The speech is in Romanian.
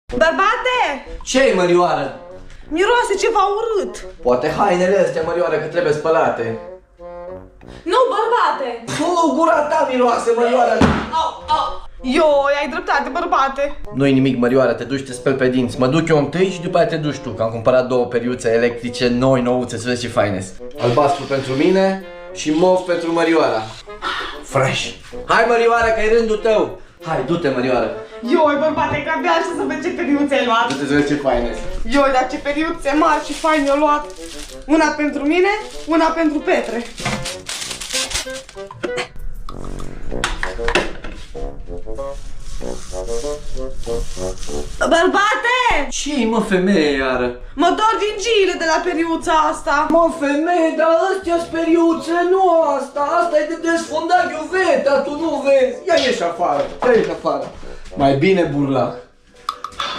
Bărbate! Ce-i, Mărioară? Miroase ceva urât. Poate hainele astea, Mărioară, că trebuie spălate. Nu, bărbate! Nu, gura ta miroase, Mărioară! Ioi, ai dreptate, bărbate. Nu-i nimic, Mărioară, te duci, te speli pe dinți. Mă duc eu întâi și după aia te duci tu, că am cumpărat 2 periuțe electrice noi, nouțe, să vezi ce faine. Albastru pentru mine și mov pentru Mărioara. Fresh! Hai, Mărioară, că e rândul tău! Hai, du-te, Mărioară! Ioi, bărbate, că abia aștept să văd ce periuțe ai luat. Du-te să vezi ce faine. Ioi, dar ce periuțe mari și faine au luat. Una pentru mine, una pentru Petre. Bărbate! Ce-i, mă, femeie, iară? Mă dor gingiile de la periuța asta. Mă, femeie, dar astea-s periuțe, nu asta. Asta e de desfundat ghiuveta, tu nu vezi. Ia ieși afară, ia ieși afară. Mai bine, burlac.